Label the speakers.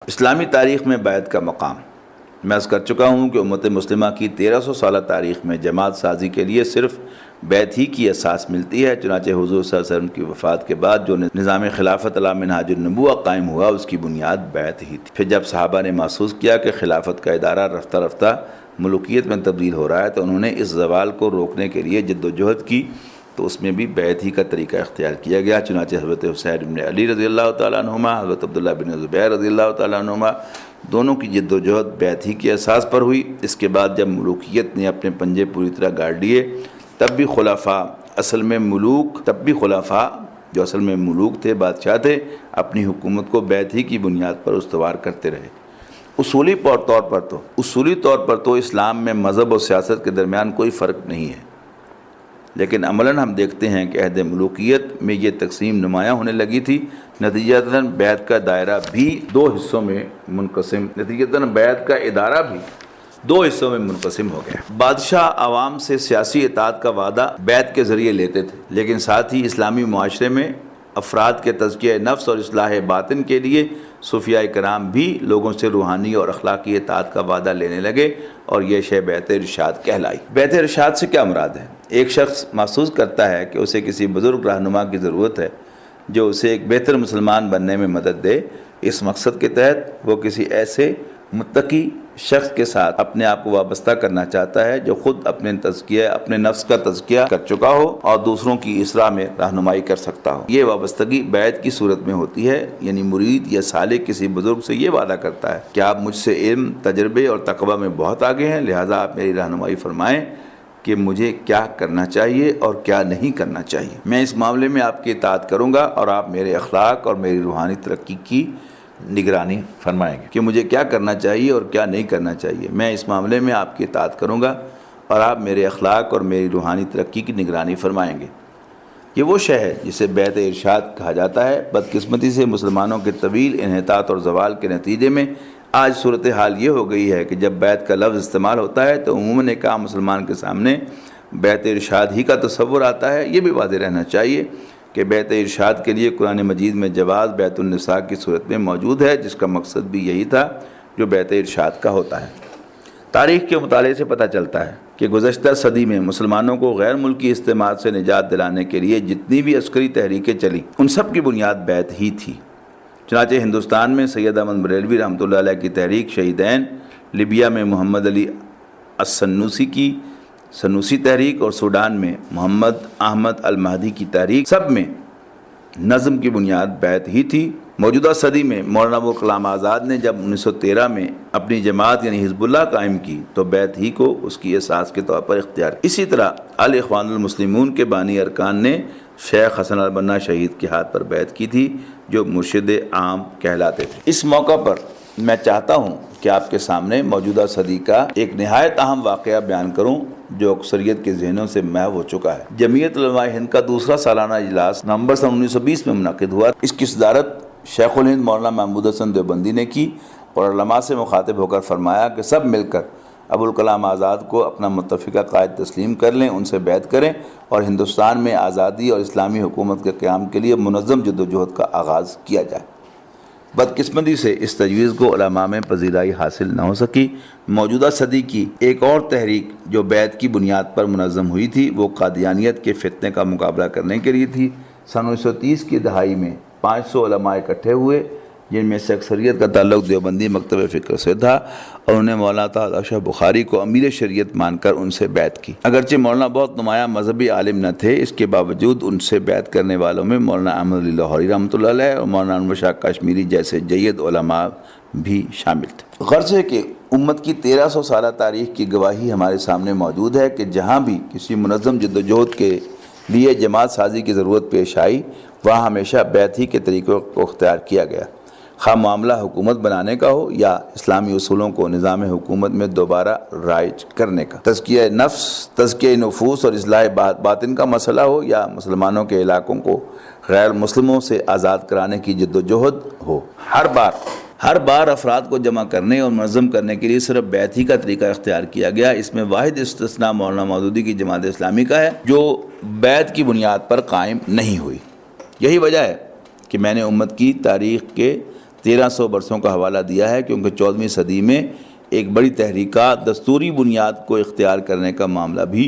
Speaker 1: اسلامی تاریخ میں بیعت کا مقام۔ میں عرض کر چکا ہوں کہ امت مسلمہ کی 1300 سالہ تاریخ میں جماعت سازی کے لیے صرف بیعت ہی کی اساس ملتی ہے۔ چنانچہ حضور صلی اللہ علیہ وسلم کی وفات کے بعد جو نظام خلافت علی منہاج النبوہ قائم ہوا، اس کی بنیاد بیعت ہی تھی۔ پھر جب صحابہ نے محسوس کیا کہ خلافت کا ادارہ رفتہ رفتہ ملوکیت میں تبدیل ہو رہا ہے، تو انہوں نے اس زوال کو روکنے کے لیے جد و جہد کی، تو اس میں بھی بیعت ہی کا طریقہ اختیار کیا گیا۔ چنانچہ حضرت حسین بن علی رضی اللہ تعالیٰ عنہما، حضرت عبداللہ بن زبیر رضی اللہ تعالیٰ عنہما، دونوں کی جد و جہد بیعت ہی کی اساس پر ہوئی۔ اس کے بعد جب ملوکیت نے اپنے پنجے پوری طرح گاڑ لیے، تب بھی خلفاء جو اصل میں ملوک تھے، بادشاہ تھے، اپنی حکومت کو بیعت ہی کی بنیاد پر استوار کرتے رہے۔ اصولی طور پر تو اسلام میں مذہب اور سیاست کے درمیان کوئی فرق نہیں ہے، لیکن عملاً ہم دیکھتے ہیں کہ عہد ملوکیت میں یہ تقسیم نمایاں ہونے لگی تھی۔ نتیجتاً بیعت کا دائرہ بھی دو حصوں میں منقسم ہو گیا۔ بادشاہ عوام سے سیاسی اطاعت کا وعدہ بیعت کے ذریعے لیتے تھے، لیکن ساتھ ہی اسلامی معاشرے میں افراد کے تزکیہ نفس اور اصلاح باطن کے لیے صوفیاء کرام بھی لوگوں سے روحانی اور اخلاقی اطاعت کا وعدہ لینے لگے، اور یہ شے بیعت ارشاد کہلائی۔ بیعت ارشاد سے کیا مراد ہے؟ ایک شخص محسوس کرتا ہے کہ اسے کسی بزرگ رہنما کی ضرورت ہے جو اسے ایک بہتر مسلمان بننے میں مدد دے۔ اس مقصد کے تحت وہ کسی ایسے متقی شخص کے ساتھ اپنے آپ کو وابستہ کرنا چاہتا ہے جو خود اپنے نفس کا تزکیہ کر چکا ہو اور دوسروں کی اصلاح میں رہنمائی کر سکتا ہو۔ یہ وابستگی بیعت کی صورت میں ہوتی ہے، یعنی مرید یا سالک کسی بزرگ سے یہ وعدہ کرتا ہے کہ آپ مجھ سے علم، تجربے اور تقویٰ میں بہت آگے ہیں، لہٰذا آپ میری رہنمائی فرمائیں کہ مجھے کیا کرنا چاہیے اور کیا نہیں کرنا چاہیے۔ میں اس معاملے میں آپ کی اطاعت کروں گا اور آپ میرے اخلاق اور میری روحانی ترقی کی نگرانی فرمائیں گے کہ مجھے کیا کرنا چاہیے اور کیا نہیں کرنا چاہیے۔ میں اس معاملے میں آپ کی اطاعت کروں گا اور آپ میرے اخلاق اور میری روحانی ترقی کی نگرانی فرمائیں گے۔ یہ وہ شے ہے جسے بیعت ارشاد کہا جاتا ہے۔ بدقسمتی سے مسلمانوں کے طویل انحطاط اور زوال کے نتیجے میں آج صورتحال یہ ہو گئی ہے کہ جب بیعت کا لفظ استعمال ہوتا ہے تو عموماً ایک عام مسلمان کے سامنے بیعت ارشاد ہی کا تصور آتا ہے۔ یہ بھی واضح رہنا چاہیے کہ بیعت ارشاد کے لیے قرآن مجید میں جواز بیعت النساء کی صورت میں موجود ہے، جس کا مقصد بھی یہی تھا جو بیعت ارشاد کا ہوتا ہے۔ تاریخ کے مطالعے سے پتہ چلتا ہے کہ گزشتہ صدی میں مسلمانوں کو غیر ملکی استعمار سے نجات دلانے کے لیے جتنی بھی عسکری تحریکیں چلیں، ان سب کی بنیاد بیعت ہی تھی۔ چنانچہ ہندوستان میں سید احمد بریلوی رحمۃ اللہ علیہ کی تحریک شہیدین، لیبیا میں محمد علی السنوسی کی سنوسی تحریک، اور سوڈان میں محمد احمد المہدی کی تحریک، سب میں نظم کی بنیاد بیعت ہی تھی۔ موجودہ صدی میں مولانا ابوالکلام آزاد نے جب 1913 میں اپنی جماعت یعنی حزب اللہ قائم کی تو بیعت ہی کو اس کی اساس کے طور پر اختیار کیا۔ اسی طرح الاخوان المسلمون کے بانی ارکان نے شیخ حسن البنا شہید کے ہاتھ پر بیعت کی تھی، جو مرشد عام کہلاتے تھے۔ اس موقع پر میں چاہتا ہوں کہ آپ کے سامنے موجودہ صدی کا ایک نہایت اہم واقعہ بیان کروں جو اکثریت کے ذہنوں سے محو ہو چکا ہے۔ جمعیت علماء ہند کا دوسرا سالانہ اجلاس نومبر سن 1920 میں منعقد ہوا۔ اس کی صدارت شیخ الہند مولانا محمود حسن دیوبندی نے کی اور علماء سے مخاطب ہو کر فرمایا کہ سب مل کر ابوالکلام آزاد کو اپنا متفقہ قائد تسلیم کر لیں، ان سے بیعت کریں اور ہندوستان میں آزادی اور اسلامی حکومت کے قیام کے لیے منظم جدوجہد کا آغاز کیا جائے۔ بدقسمتی سے اس تجویز کو علماء میں پذیرائی حاصل نہ ہو سکی۔ موجودہ صدی کی ایک اور تحریک جو بیعت کی بنیاد پر منظم ہوئی تھی، وہ قادیانیت کے فتنے کا مقابلہ کرنے کے لیے تھی۔ سن 1930 کی دہائی میں 500 علماء اکٹھے ہوئے، جن میں سے اکثریت کا تعلق دیوبندی مکتب فکر سے تھا، اور انہیں مولانا طاہر اشرف بخاری کو امیر شریعت مان کر ان سے بیعت کی۔ اگرچہ مولانا بہت نمایاں مذہبی عالم نہ تھے، اس کے باوجود ان سے بیعت کرنے والوں میں مولانا احمد علی لاہوری رحمۃ اللہ علیہ اور مولانا انور شاہ کشمیری جیسے جید علماء بھی شامل تھے۔ غرض ہے کہ امت کی 1300 سالہ تاریخ کی گواہی ہمارے سامنے موجود ہے کہ جہاں بھی کسی منظم جدوجہد کے لیے جماعت سازی کی ضرورت پیش آئی، وہاں ہمیشہ بیعت ہی کے طریقوں کو اختیار کیا گیا، خواہ معاملہ حکومت بنانے کا ہو یا اسلامی اصولوں کو نظام حکومت میں دوبارہ رائج کرنے کا، تزکیہ نفس، تزکیہ نفوس اور اصلاح باطن کا مسئلہ ہو، یا مسلمانوں کے علاقوں کو غیر مسلموں سے آزاد کرانے کی جدوجہد ہو۔ ہر بار افراد کو جمع کرنے اور منظم کرنے کے لیے صرف بیعت ہی کا طریقہ اختیار کیا گیا۔ اس میں واحد استثناء مولانا مودودی کی جماعت اسلامی کا ہے، جو بیعت کی بنیاد پر قائم نہیں ہوئی۔ یہی وجہ ہے کہ میں نے امت کی تاریخ کے 1300 برسوں کا حوالہ دیا ہے کیونکہ 14ویں صدی میں ایک بڑی تحریکات دستوری بنیاد کو اختیار کرنے کا معاملہ بھی